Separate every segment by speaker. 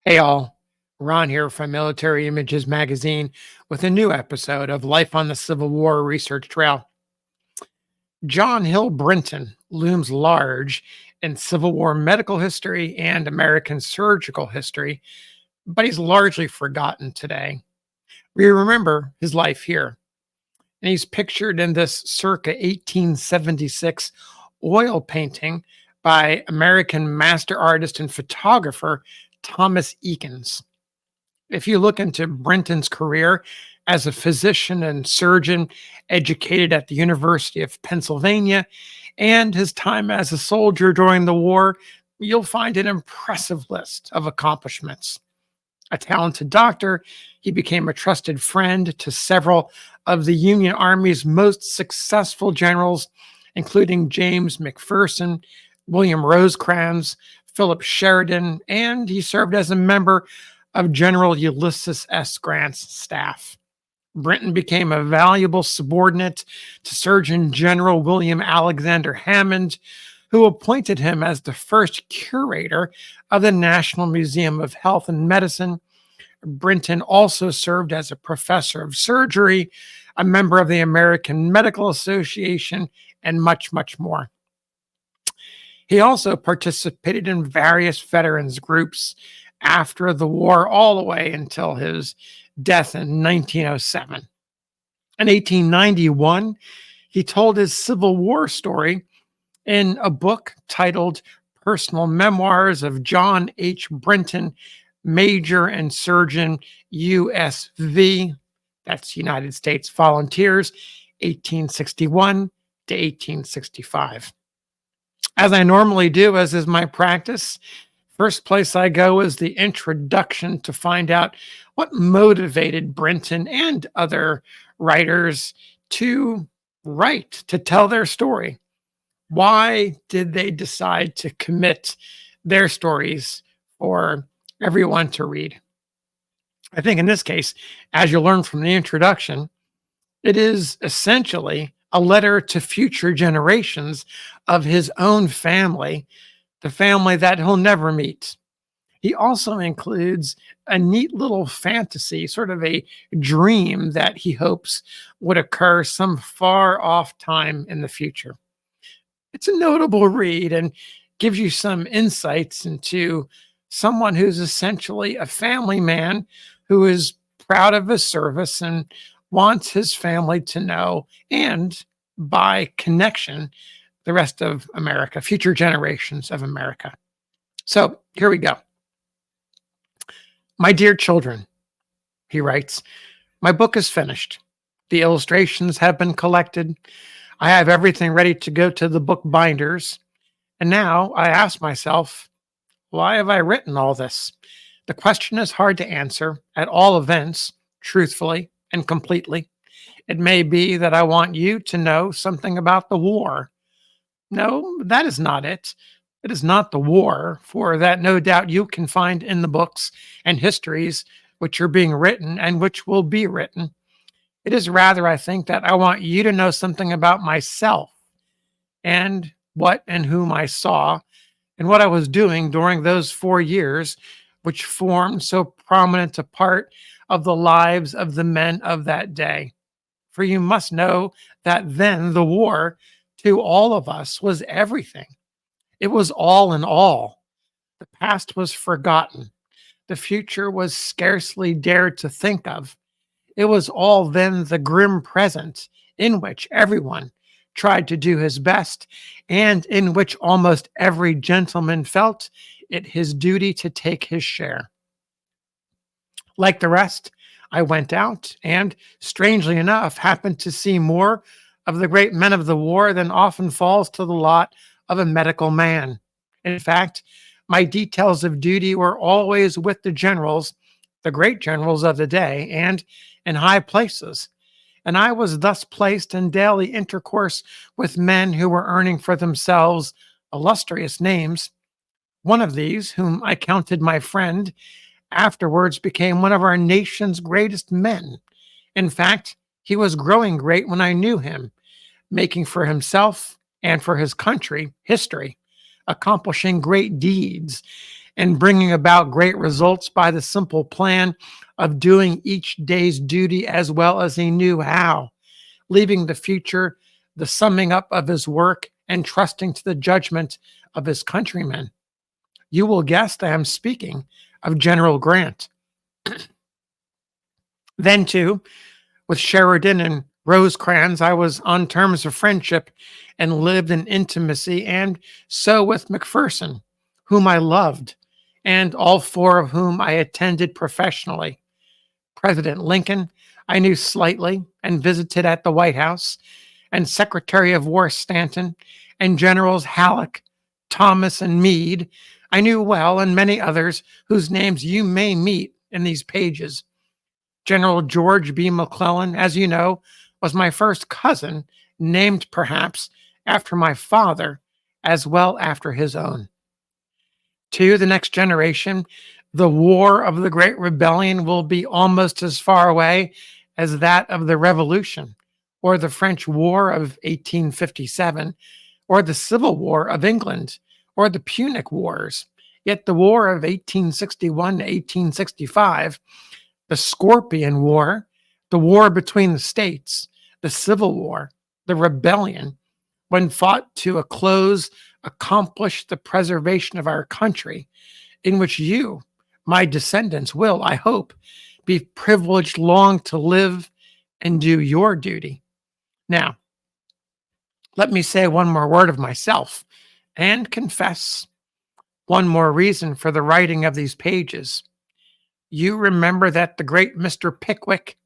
Speaker 1: Hey all, Ron here from Military Images Magazine with a new episode of Life on the Civil War Research Trail. John Hill Brinton looms large in Civil War medical history and American surgical history, but he's largely forgotten today. We remember his life here, and he's pictured in this circa 1876 oil painting by American master artist and photographer Thomas Eakins. If you look into Brenton's career as a physician and surgeon educated at the University of Pennsylvania and his time as a soldier during the war, you'll find an impressive list of accomplishments. A talented doctor, he became a trusted friend to several of the Union Army's most successful generals, including James McPherson, William Rosecrans, Philip Sheridan, and he served as a member of General Ulysses S. Grant's staff. Brinton became a valuable subordinate to Surgeon General William Alexander Hammond, who appointed him as the first curator of the National Museum of Health and Medicine. Brinton also served as a professor of surgery, a member of the American Medical Association, and much, much more. He also participated in various veterans groups after the war, all the way until his death in 1907. In 1891, he told his Civil War story in a book titled Personal Memoirs of John H. Brinton, Major and Surgeon, U.S.V., that's United States Volunteers, 1861 to 1865. As I normally do, as is my practice, first place I go is the introduction to find out what motivated Brinton and other writers to write, to tell their story. Why did they decide to commit their stories for everyone to read? I think in this case, as you'll learn from the introduction, it is essentially a letter to future generations of his own family, the family that he'll never meet. He also includes a neat little fantasy, sort of a dream that he hopes would occur some far off time in the future. It's a notable read and gives you some insights into someone who's essentially a family man who is proud of his service and wants his family to know, and by connection, the rest of America, future generations of America. So here we go. My dear children, he writes, my book is finished. The illustrations have been collected. I have everything ready to go to the book binders. And now I ask myself, why have I written all this? The question is hard to answer, at all events, truthfully and completely. It may be that I want you to know something about the war. No, that is not it. It is not the war, for that no doubt you can find in the books and histories which are being written and which will be written. It is rather, I think, that I want you to know something about myself and what and whom I saw and what I was doing during those 4 years, which formed so prominent a part of the lives of the men of that day. For you must know that then the war, to all of us, was everything. It was all in all. The past was forgotten. The future was scarcely dared to think of. It was all then the grim present in which everyone tried to do his best and in which almost every gentleman felt it his duty to take his share. Like the rest, I went out and, strangely enough, happened to see more of the great men of the war than often falls to the lot of a medical man. In fact, my details of duty were always with the generals, the great generals of the day, and in high places. And I was thus placed in daily intercourse with men who were earning for themselves illustrious names. One of these, whom I counted my friend, afterwards became one of our nation's greatest men. In fact, he was growing great when I knew him, making for himself and for his country history, accomplishing great deeds, and bringing about great results by the simple plan of doing each day's duty as well as he knew how, leaving the future the summing up of his work and trusting to the judgment of his countrymen. You will guess that I'm speaking of General Grant. Then, too, with Sheridan and Rosecrans, I was on terms of friendship and lived in intimacy, and so with McPherson, whom I loved, and all four of whom I attended professionally. President Lincoln, I knew slightly and visited at the White House, and Secretary of War Stanton, and Generals Halleck, Thomas, and Meade, I knew well, and many others whose names you may meet in these pages. General George B. McClellan, as you know, was my first cousin, named perhaps after my father, as well after his own. To the next generation, the war of the Great Rebellion will be almost as far away as that of the Revolution, or the French War of 1857, or the Civil War of England, or the Punic Wars. Yet the War of 1861 to 1865, the Scorpion War, the war between the states, the Civil War, the Rebellion, when fought to a close, accomplished the preservation of our country, in which you, my descendants, will, I hope, be privileged long to live and do your duty. Now, let me say one more word of myself and confess one more reason for the writing of these pages. You remember that the great Mr. Pickwick,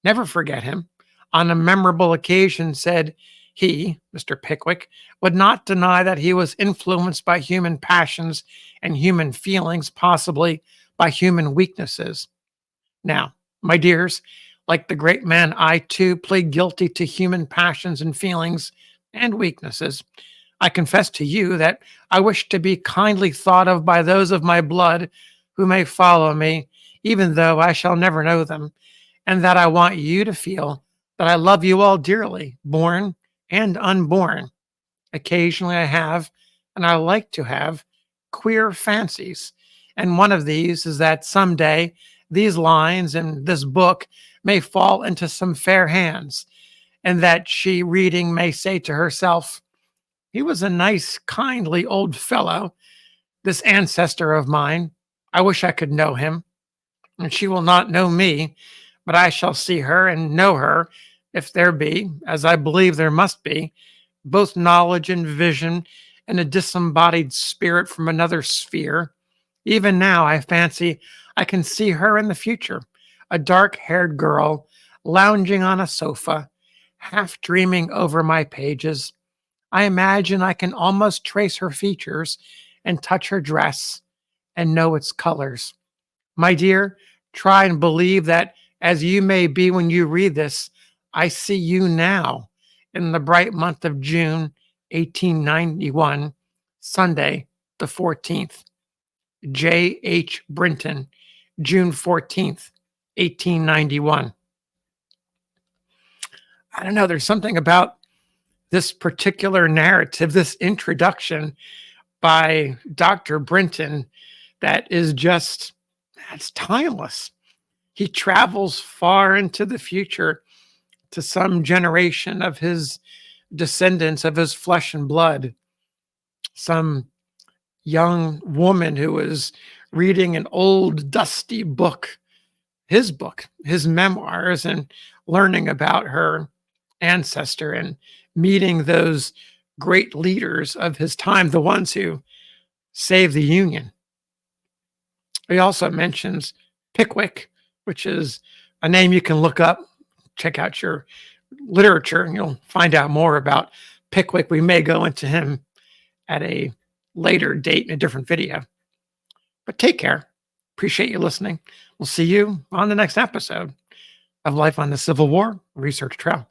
Speaker 1: never forget him, on a memorable occasion said he, Mr. Pickwick, would not deny that he was influenced by human passions and human feelings, possibly by human weaknesses. Now, my dears, like the great man, I too plead guilty to human passions and feelings and weaknesses. I confess to you that I wish to be kindly thought of by those of my blood who may follow me, even though I shall never know them, and that I want you to feel that I love you all dearly, born and unborn. Occasionally I have, and I like to have, queer fancies, and one of these is that someday these lines in this book may fall into some fair hands, and that she, reading, may say to herself, "He was a nice, kindly old fellow, this ancestor of mine. I wish I could know him." And she will not know me, but I shall see her and know her, if there be, as I believe there must be, both knowledge and vision and a disembodied spirit from another sphere. Even now, I fancy I can see her in the future, a dark-haired girl lounging on a sofa, half dreaming over my pages. I imagine I can almost trace her features and touch her dress and know its colors. My dear, try and believe that as you may be when you read this, I see you now in the bright month of June, 1891, Sunday, the 14th. J. H. Brinton, June 14th, 1891. I don't know, there's something about this particular narrative, this introduction by Dr. Brinton that is just, it's timeless. He travels far into the future to some generation of his descendants, of his flesh and blood, some young woman who was reading an old dusty book, his memoirs, and learning about her ancestor and meeting those great leaders of his time, the ones who saved the Union. He also mentions Pickwick, which is a name you can look up, check out your literature, and you'll find out more about Pickwick. We may go into him at a later date in a different video. But take care. Appreciate you listening. We'll see you on the next episode of Life on the Civil War Research Trail.